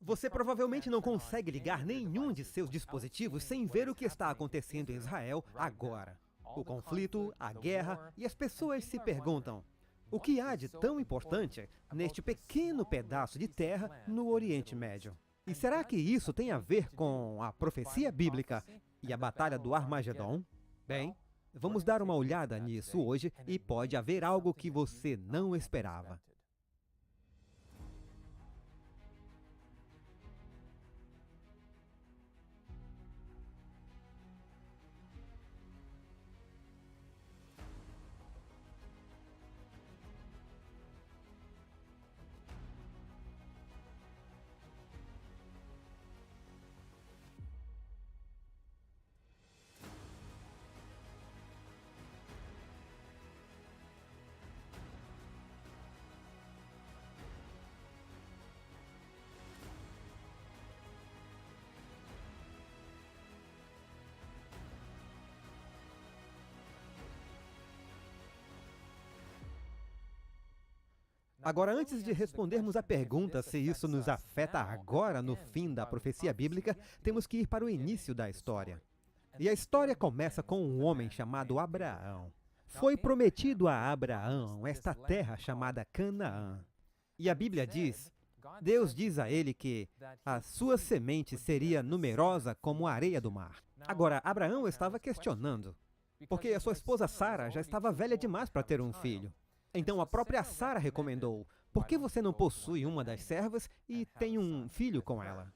Você provavelmente não consegue ligar nenhum de seus dispositivos sem ver o que está acontecendo em Israel agora. O conflito, a guerra, e as pessoas se perguntam: o que há de tão importante neste pequeno pedaço de terra no Oriente Médio? E será que isso tem a ver com a profecia bíblica e a batalha do Armagedon? Bem, vamos dar uma olhada nisso hoje e pode haver algo que você não esperava. Agora, antes de respondermos a pergunta se isso nos afeta agora no fim da profecia bíblica, temos que ir para o início da história. E a história começa com um homem chamado Abraão. Foi prometido a Abraão esta terra chamada Canaã. E a Bíblia diz, Deus diz a ele que a sua semente seria numerosa como a areia do mar. Agora, Abraão estava questionando, porque a sua esposa Sara já estava velha demais para ter um filho. Então a própria Sara recomendou, por que você não possui uma das servas e tem um filho com ela?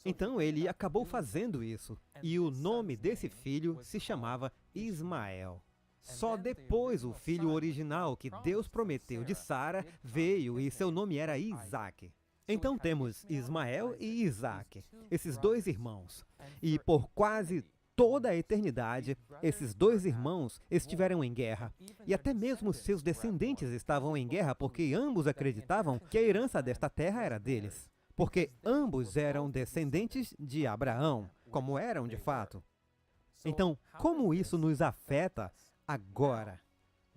Então ele acabou fazendo isso, e o nome desse filho se chamava Ismael. Só depois o filho original que Deus prometeu de Sara veio e seu nome era Isaque. Então temos Ismael e Isaque, esses dois irmãos, e por quase toda a eternidade, esses dois irmãos estiveram em guerra. E até mesmo seus descendentes estavam em guerra porque ambos acreditavam que a herança desta terra era deles. Porque ambos eram descendentes de Abraão, como eram de fato. Então, como isso nos afeta agora?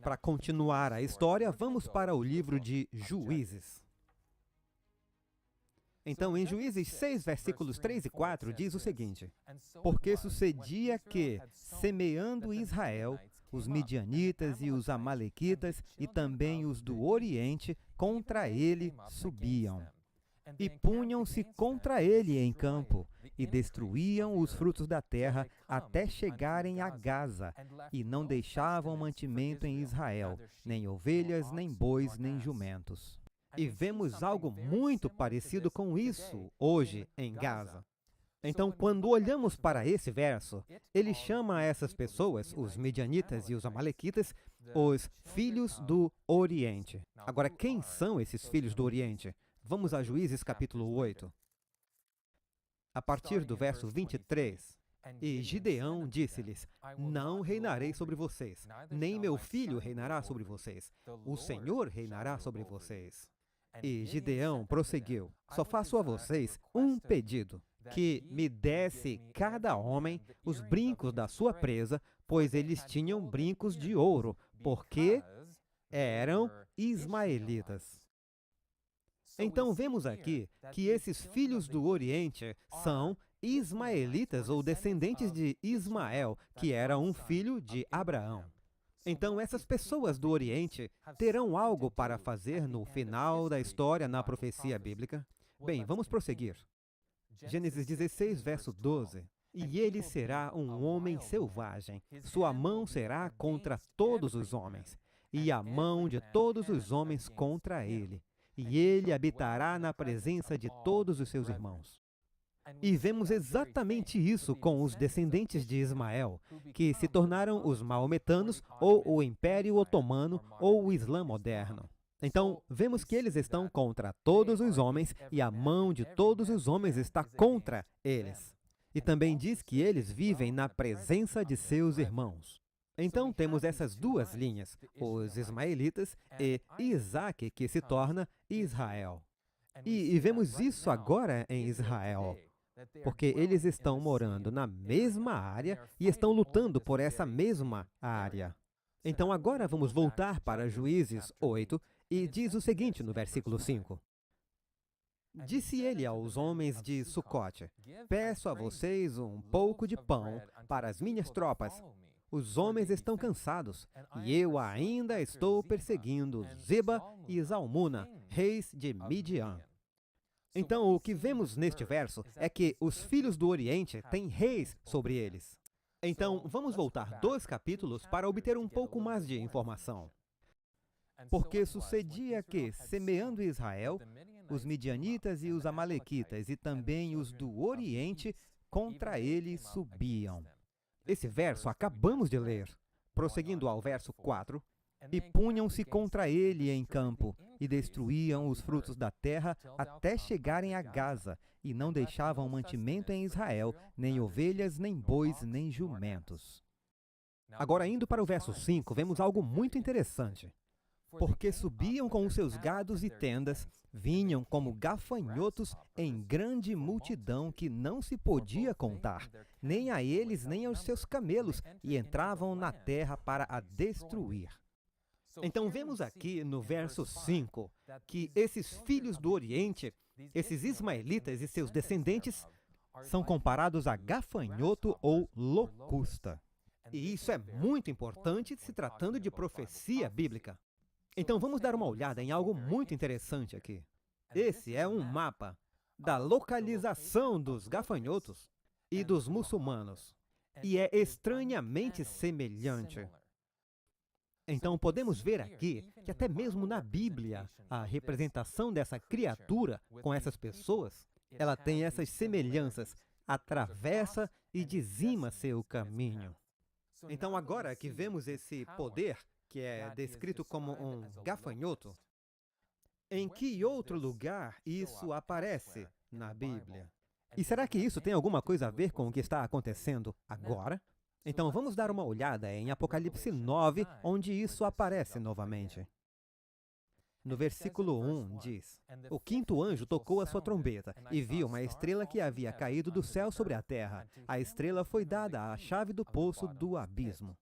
Para continuar a história, vamos para o livro de Juízes. Então, em Juízes 6, versículos 3 e 4, diz o seguinte: porque sucedia que, semeando Israel, os midianitas e os amalequitas e também os do Oriente contra ele subiam. E punham-se contra ele em campo, e destruíam os frutos da terra até chegarem a Gaza, e não deixavam mantimento em Israel, nem ovelhas, nem bois, nem jumentos. E vemos algo muito parecido com isso hoje em Gaza. Então, quando olhamos para esse verso, ele chama essas pessoas, os midianitas e os amalequitas, os filhos do Oriente. Agora, quem são esses filhos do Oriente? Vamos a Juízes capítulo 8. A partir do verso 23. E Gideão disse-lhes, não reinarei sobre vocês, nem meu filho reinará sobre vocês. O Senhor reinará sobre vocês. E Gideão prosseguiu, só faço a vocês um pedido, que me desse cada homem os brincos da sua presa, pois eles tinham brincos de ouro, porque eram ismaelitas. Então vemos aqui que esses filhos do Oriente são ismaelitas ou descendentes de Ismael, que era um filho de Abraão. Então, essas pessoas do Oriente terão algo para fazer no final da história na profecia bíblica? Bem, vamos prosseguir. Gênesis 16, verso 12. E ele será um homem selvagem, sua mão será contra todos os homens, e a mão de todos os homens contra ele, e ele habitará na presença de todos os seus irmãos. E vemos exatamente isso com os descendentes de Ismael, que se tornaram os maometanos, ou o Império Otomano, ou o Islã moderno. Então, vemos que eles estão contra todos os homens, e a mão de todos os homens está contra eles. E também diz que eles vivem na presença de seus irmãos. Então, temos essas duas linhas, os ismaelitas e Isaque, que se torna Israel. E vemos isso agora em Israel, porque eles estão morando na mesma área e estão lutando por essa mesma área. Então, agora vamos voltar para Juízes 8 e diz o seguinte no versículo 5. Disse ele aos homens de Sucote: peço a vocês um pouco de pão para as minhas tropas. Os homens estão cansados, e eu ainda estou perseguindo Zeba e Zalmuna, reis de Midian. Então, o que vemos neste verso é que os filhos do Oriente têm reis sobre eles. Então, vamos voltar 2 capítulos para obter um pouco mais de informação. Porque sucedia que, semeando Israel, os midianitas e os amalequitas e também os do Oriente contra ele subiam. Esse verso acabamos de ler. Prosseguindo ao verso 4, e punham-se contra ele em campo, e destruíam os frutos da terra até chegarem a Gaza, e não deixavam mantimento em Israel, nem ovelhas, nem bois, nem jumentos. Agora, indo para o verso 5, vemos algo muito interessante. Porque subiam com os seus gados e tendas, vinham como gafanhotos em grande multidão que não se podia contar, nem a eles nem aos seus camelos, e entravam na terra para a destruir. Então vemos aqui no verso 5 que esses filhos do Oriente, esses ismaelitas e seus descendentes, são comparados a gafanhoto ou locusta. E isso é muito importante se tratando de profecia bíblica. Então vamos dar uma olhada em algo muito interessante aqui. Esse é um mapa da localização dos gafanhotos e dos muçulmanos, e é estranhamente semelhante. Então podemos ver aqui que até mesmo na Bíblia, a representação dessa criatura com essas pessoas, ela tem essas semelhanças, atravessa e dizima seu caminho. Então agora que vemos esse poder, que é descrito como um gafanhoto, em que outro lugar isso aparece na Bíblia? E será que isso tem alguma coisa a ver com o que está acontecendo agora? Então vamos dar uma olhada em Apocalipse 9, onde isso aparece novamente. No versículo 1 diz: o quinto anjo tocou a sua trombeta, e viu uma estrela que havia caído do céu sobre a terra. A estrela foi dada à chave do poço do abismo.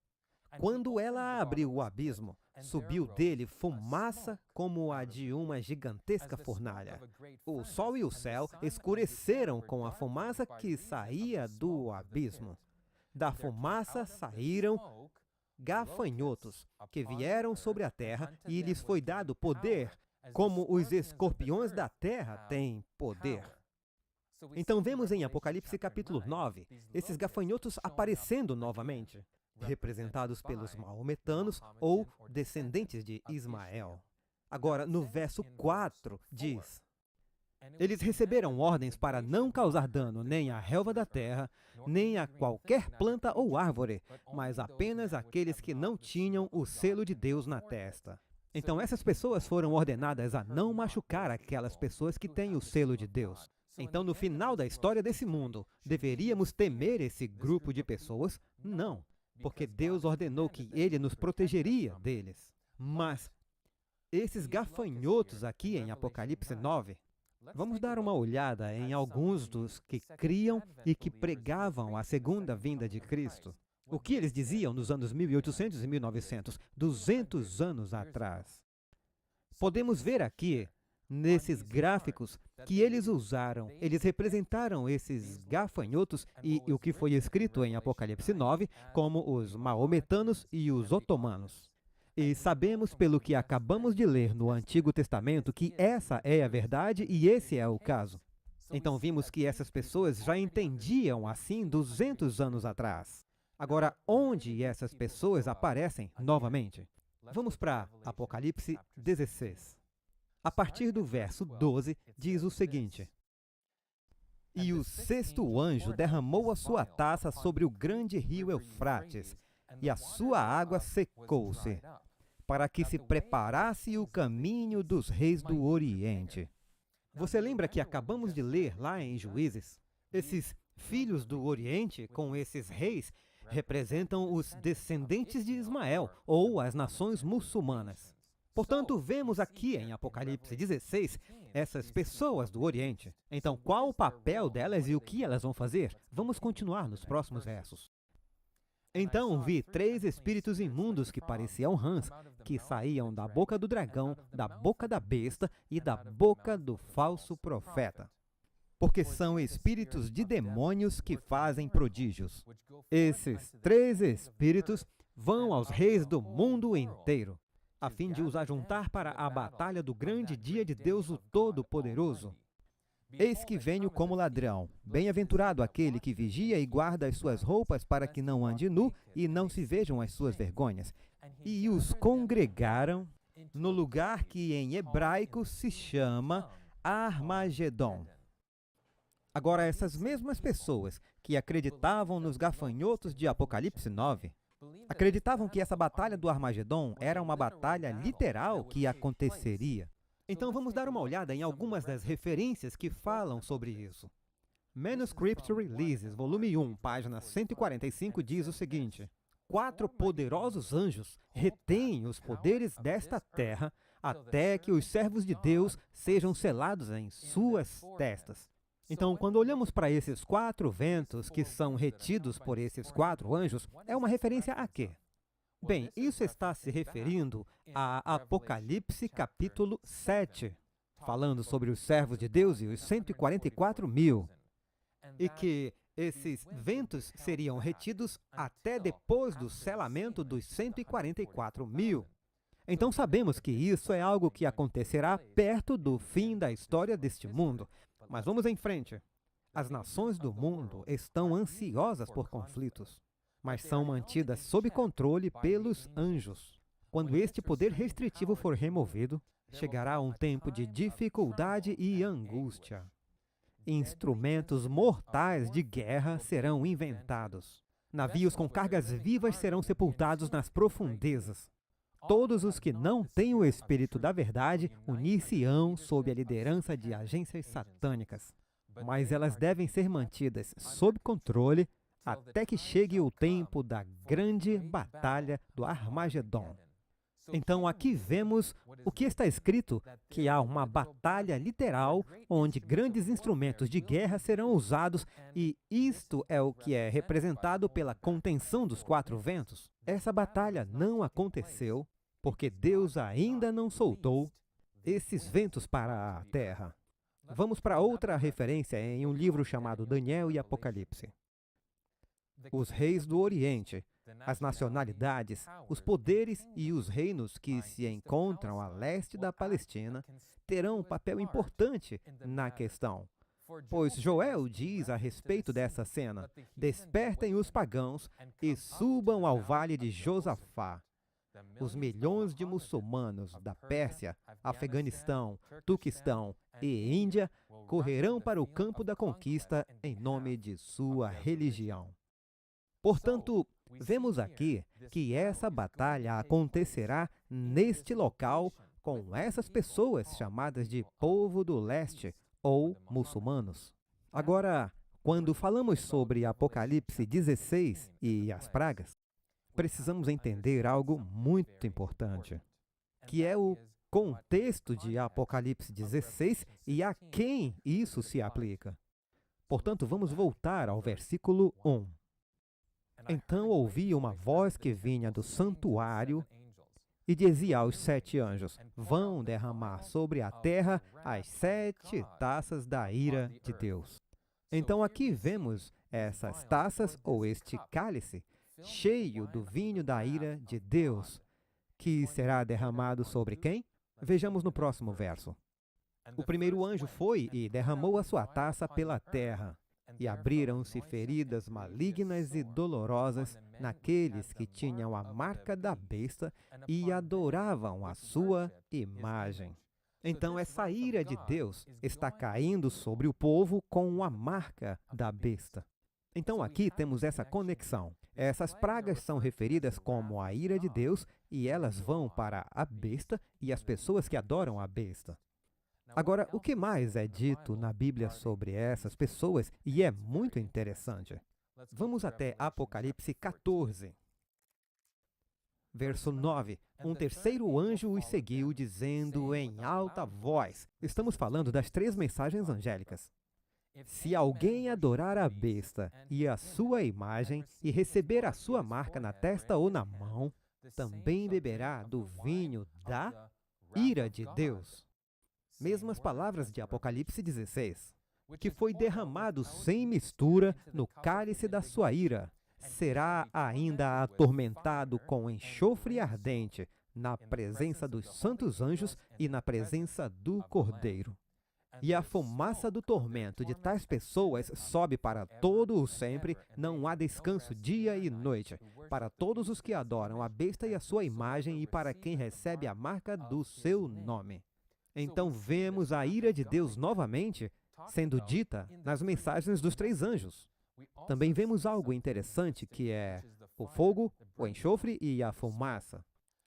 Quando ela abriu o abismo, subiu dele fumaça como a de uma gigantesca fornalha. O sol e o céu escureceram com a fumaça que saía do abismo. Da fumaça saíram gafanhotos, que vieram sobre a terra, e lhes foi dado poder, como os escorpiões da terra têm poder. Então vemos em Apocalipse capítulo 9, esses gafanhotos aparecendo novamente, representados pelos maometanos ou descendentes de Ismael. Agora, no verso 4, diz: eles receberam ordens para não causar dano nem à relva da terra, nem a qualquer planta ou árvore, mas apenas aqueles que não tinham o selo de Deus na testa. Então essas pessoas foram ordenadas a não machucar aquelas pessoas que têm o selo de Deus. Então, no final da história desse mundo, deveríamos temer esse grupo de pessoas? Não, porque Deus ordenou que Ele nos protegeria deles. Mas esses gafanhotos aqui em Apocalipse 9, vamos dar uma olhada em alguns dos que criam e que pregavam a segunda vinda de Cristo. O que eles diziam nos anos 1800 e 1900, 200 anos atrás. Podemos ver aqui, nesses gráficos, que eles usaram, eles representaram esses gafanhotos e o que foi escrito em Apocalipse 9 como os maometanos e os otomanos. E sabemos, pelo que acabamos de ler no Antigo Testamento, que essa é a verdade e esse é o caso. Então vimos que essas pessoas já entendiam assim 200 anos atrás. Agora, onde essas pessoas aparecem novamente? Vamos para Apocalipse 16. A partir do verso 12, diz o seguinte: e o sexto anjo derramou a sua taça sobre o grande rio Eufrates, e a sua água secou-se, para que se preparasse o caminho dos reis do Oriente. Você lembra que acabamos de ler lá em Juízes? Esses filhos do Oriente, com esses reis, representam os descendentes de Ismael, ou as nações muçulmanas. Portanto, vemos aqui em Apocalipse 16, essas pessoas do Oriente. Então, qual o papel delas e o que elas vão fazer? Vamos continuar nos próximos versos. Então vi 3 espíritos imundos que pareciam rãs, que saíam da boca do dragão, da boca da besta e da boca do falso profeta. Porque são espíritos de demônios que fazem prodígios. Esses 3 espíritos vão aos reis do mundo inteiro, a fim de os ajuntar para a batalha do grande dia de Deus o Todo-Poderoso. Eis que venho como ladrão. Bem-aventurado aquele que vigia e guarda as suas roupas para que não ande nu e não se vejam as suas vergonhas. E os congregaram no lugar que em hebraico se chama Armagedon. Agora, essas mesmas pessoas que acreditavam nos gafanhotos de Apocalipse 9, acreditavam que essa batalha do Armagedon era uma batalha literal que aconteceria. Então vamos dar uma olhada em algumas das referências que falam sobre isso. Manuscript Releases, volume 1, página 145, diz o seguinte: 4 poderosos anjos retêm os poderes desta terra até que os servos de Deus sejam selados em suas testas. Então, quando olhamos para esses 4 ventos que são retidos por esses 4 anjos, é uma referência a quê? Bem, isso está se referindo a Apocalipse capítulo 7, falando sobre os servos de Deus e os 144 mil, e que esses ventos seriam retidos até depois do selamento dos 144 mil. Então sabemos que isso é algo que acontecerá perto do fim da história deste mundo. Mas vamos em frente. As nações do mundo estão ansiosas por conflitos, mas são mantidas sob controle pelos anjos. Quando este poder restritivo for removido, chegará um tempo de dificuldade e angústia. Instrumentos mortais de guerra serão inventados. Navios com cargas vivas serão sepultados nas profundezas. Todos os que não têm o Espírito da Verdade unir-se-ão sob a liderança de agências satânicas. Mas elas devem ser mantidas sob controle até que chegue o tempo da grande batalha do Armagedon. Então aqui vemos o que está escrito, que há uma batalha literal onde grandes instrumentos de guerra serão usados, e isto é o que é representado pela contenção dos 4 ventos. Essa batalha não aconteceu porque Deus ainda não soltou esses ventos para a terra. Vamos para outra referência em um livro chamado Daniel e Apocalipse. Os reis do Oriente, as nacionalidades, os poderes e os reinos que se encontram a leste da Palestina terão um papel importante na questão. Pois Joel diz a respeito dessa cena: despertem os pagãos e subam ao vale de Josafá. Os milhões de muçulmanos da Pérsia, Afeganistão, Turquistão e Índia correrão para o campo da conquista em nome de sua religião. Portanto, vemos aqui que essa batalha acontecerá neste local com essas pessoas chamadas de povo do leste ou muçulmanos. Agora, quando falamos sobre Apocalipse 16 e as pragas, precisamos entender algo muito importante, que é o contexto de Apocalipse 16 e a quem isso se aplica. Portanto, vamos voltar ao versículo 1. Então ouvi uma voz que vinha do santuário e dizia aos 7 anjos: vão derramar sobre a terra as 7 taças da ira de Deus. Então aqui vemos essas taças ou este cálice cheio do vinho da ira de Deus, que será derramado sobre quem? Vejamos no próximo verso. O primeiro anjo foi e derramou a sua taça pela terra, e abriram-se feridas malignas e dolorosas naqueles que tinham a marca da besta e adoravam a sua imagem. Então essa ira de Deus está caindo sobre o povo com a marca da besta. Então aqui temos essa conexão. Essas pragas são referidas como a ira de Deus e elas vão para a besta e as pessoas que adoram a besta. Agora, o que mais é dito na Bíblia sobre essas pessoas? E é muito interessante. Vamos até Apocalipse 14. Verso 9. Um terceiro anjo os seguiu, dizendo em alta voz. Estamos falando das 3 mensagens angélicas. Se alguém adorar a besta e a sua imagem e receber a sua marca na testa ou na mão, também beberá do vinho da ira de Deus. Mesmas palavras de Apocalipse 16, que foi derramado sem mistura no cálice da sua ira. Será ainda atormentado com enxofre ardente, na presença dos santos anjos e na presença do Cordeiro. E a fumaça do tormento de tais pessoas sobe para todo o sempre, não há descanso dia e noite, para todos os que adoram a besta e a sua imagem e para quem recebe a marca do seu nome. Então vemos a ira de Deus novamente sendo dita nas mensagens dos três anjos. Também vemos algo interessante que é o fogo, o enxofre e a fumaça.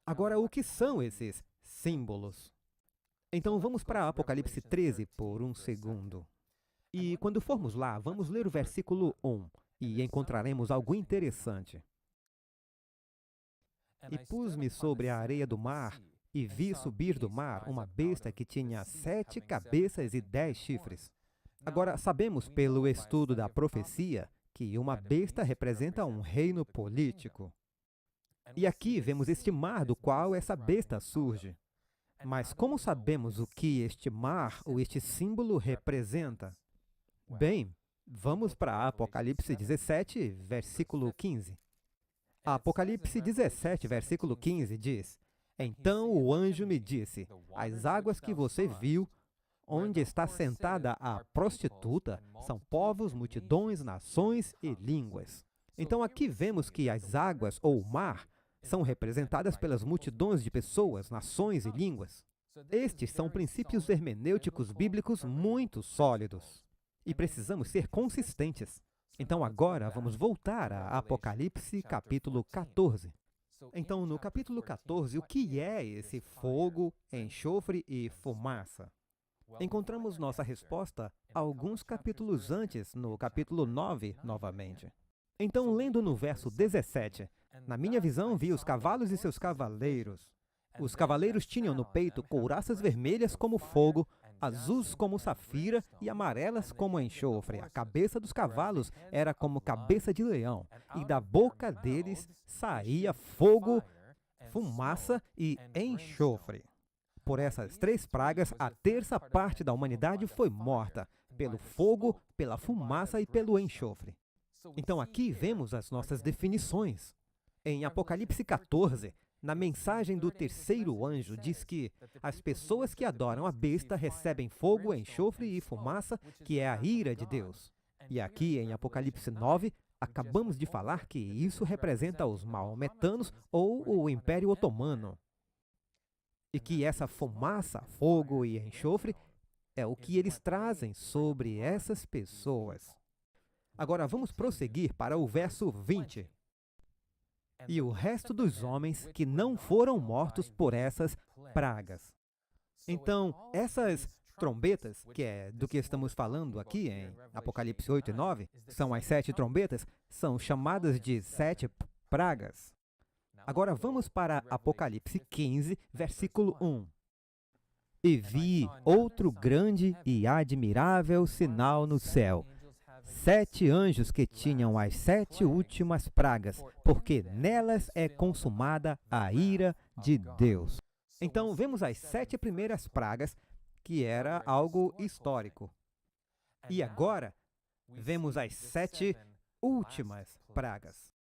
Agora, o que são esses símbolos? Então vamos para Apocalipse 13 por um segundo. E quando formos lá, vamos ler o versículo 1 e encontraremos algo interessante. E pus-me sobre a areia do mar e vi subir do mar uma besta que tinha 7 cabeças e 10 chifres. Agora, sabemos pelo estudo da profecia que uma besta representa um reino político. E aqui vemos este mar do qual essa besta surge. Mas como sabemos o que este mar ou este símbolo representa? Bem, vamos para Apocalipse 17, versículo 15. Apocalipse 17, versículo 15 diz: Então o anjo me disse, as águas que você viu, onde está sentada a prostituta, são povos, multidões, nações e línguas. Então aqui vemos que as águas, ou o mar, são representadas pelas multidões de pessoas, nações e línguas. Estes são princípios hermenêuticos bíblicos muito sólidos. E precisamos ser consistentes. Então agora vamos voltar a Apocalipse capítulo 14. Então no capítulo 14, o que é esse fogo, enxofre e fumaça? Encontramos nossa resposta alguns capítulos antes, no capítulo 9, novamente. Então, lendo no verso 17, na minha visão vi os cavalos e seus cavaleiros. Os cavaleiros tinham no peito couraças vermelhas como fogo, azuis como safira e amarelas como enxofre. A cabeça dos cavalos era como cabeça de leão, e da boca deles saía fogo, fumaça e enxofre. Por essas 3 pragas, a terça parte da humanidade foi morta, pelo fogo, pela fumaça e pelo enxofre. Então aqui vemos as nossas definições. Em Apocalipse 14, na mensagem do terceiro anjo, diz que as pessoas que adoram a besta recebem fogo, enxofre e fumaça, que é a ira de Deus. E aqui em Apocalipse 9, acabamos de falar que isso representa os maometanos ou o Império Otomano. E que essa fumaça, fogo e enxofre é o que eles trazem sobre essas pessoas. Agora vamos prosseguir para o verso 20. E o resto dos homens que não foram mortos por essas pragas. Então, essas trombetas, que é do que estamos falando aqui em Apocalipse 8 e 9, são as 7 trombetas, são chamadas de 7 pragas. Agora vamos para Apocalipse 15, versículo 1. E vi outro grande e admirável sinal no céu, 7 anjos que tinham as 7 últimas pragas, porque nelas é consumada a ira de Deus. Então, vemos as 7 primeiras pragas, que era algo histórico. E agora, vemos as 7 últimas pragas.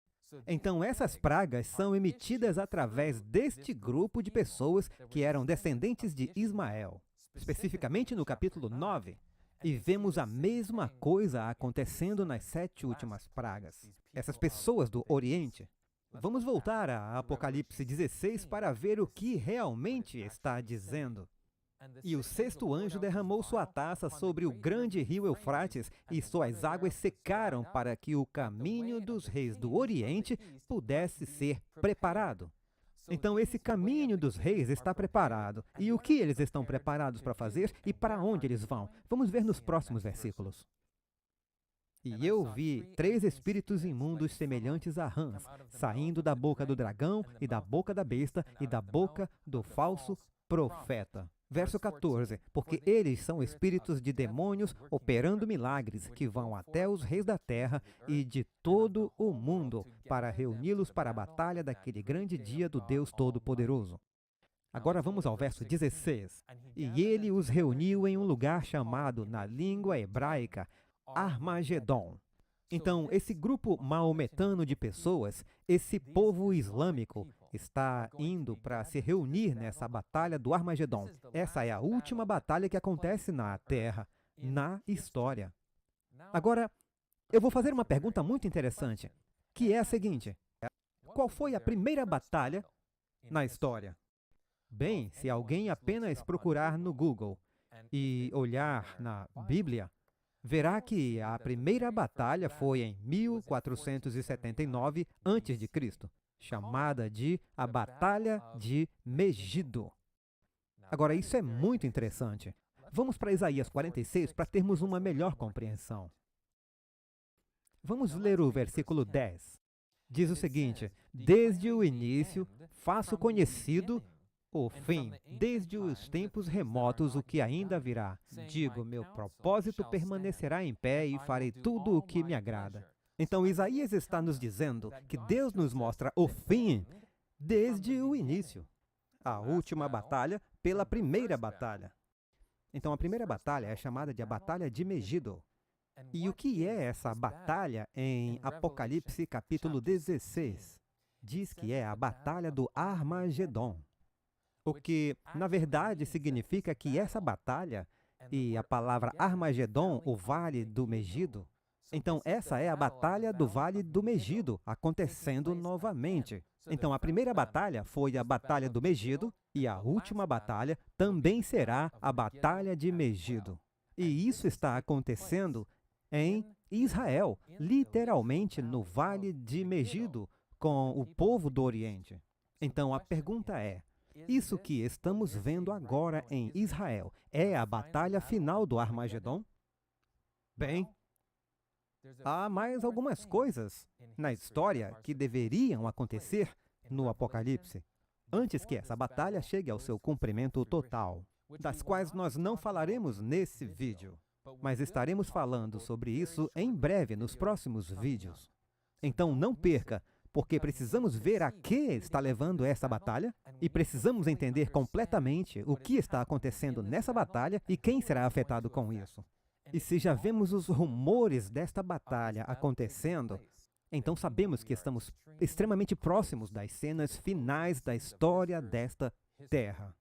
Então, essas pragas são emitidas através deste grupo de pessoas que eram descendentes de Ismael, especificamente no capítulo 9. E vemos a mesma coisa acontecendo nas 7 últimas pragas. Essas pessoas do Oriente. Vamos voltar a Apocalipse 16 para ver o que realmente está dizendo. E o 6º anjo derramou sua taça sobre o grande rio Eufrates, e suas águas secaram para que o caminho dos reis do Oriente pudesse ser preparado. Então, esse caminho dos reis está preparado. E o que eles estão preparados para fazer e para onde eles vão? Vamos ver nos próximos versículos. E eu vi 3 espíritos imundos semelhantes a rãs, saindo da boca do dragão, e da boca da besta, e da boca do falso profeta. Verso 14, porque eles são espíritos de demônios operando milagres que vão até os reis da terra e de todo o mundo para reuni-los para a batalha daquele grande dia do Deus Todo-Poderoso. Agora vamos ao verso 16. E ele os reuniu em um lugar chamado, na língua hebraica, Armagedon. Então, esse grupo maometano de pessoas, esse povo islâmico, está indo para se reunir nessa batalha do Armagedon. Essa é a última batalha que acontece na Terra, na história. Agora, eu vou fazer uma pergunta muito interessante, que é a seguinte: qual foi a primeira batalha na história? Bem, se alguém apenas procurar no Google e olhar na Bíblia, verá que a primeira batalha foi em 1479 a.C., chamada de a Batalha de Megido. Agora, isso é muito interessante. Vamos para Isaías 46 para termos uma melhor compreensão. Vamos ler o versículo 10. Diz o seguinte: desde o início faço conhecido o fim, desde os tempos remotos o que ainda virá. Digo, meu propósito permanecerá em pé e farei tudo o que me agrada. Então, Isaías está nos dizendo que Deus nos mostra o fim desde o início. A última batalha pela primeira batalha. Então, a primeira batalha é chamada de a Batalha de Megido. E o que é essa batalha em Apocalipse capítulo 16? Diz que é a Batalha do Armagedon. O que, na verdade, significa que essa batalha, e a palavra Armagedon, o Vale do Megido, então essa é a Batalha do Vale do Megido, acontecendo novamente. Então a primeira batalha foi a Batalha do Megido, e a última batalha também será a Batalha de Megido. E isso está acontecendo em Israel, literalmente no Vale de Megido, com o povo do Oriente. Então a pergunta é: isso que estamos vendo agora em Israel é a batalha final do Armagedon? Bem, há mais algumas coisas na história que deveriam acontecer no Apocalipse, antes que essa batalha chegue ao seu cumprimento total, das quais nós não falaremos nesse vídeo, mas estaremos falando sobre isso em breve nos próximos vídeos. Então não perca, porque precisamos ver a que está levando essa batalha e precisamos entender completamente o que está acontecendo nessa batalha e quem será afetado com isso. E se já vemos os rumores desta batalha acontecendo, então sabemos que estamos extremamente próximos das cenas finais da história desta terra.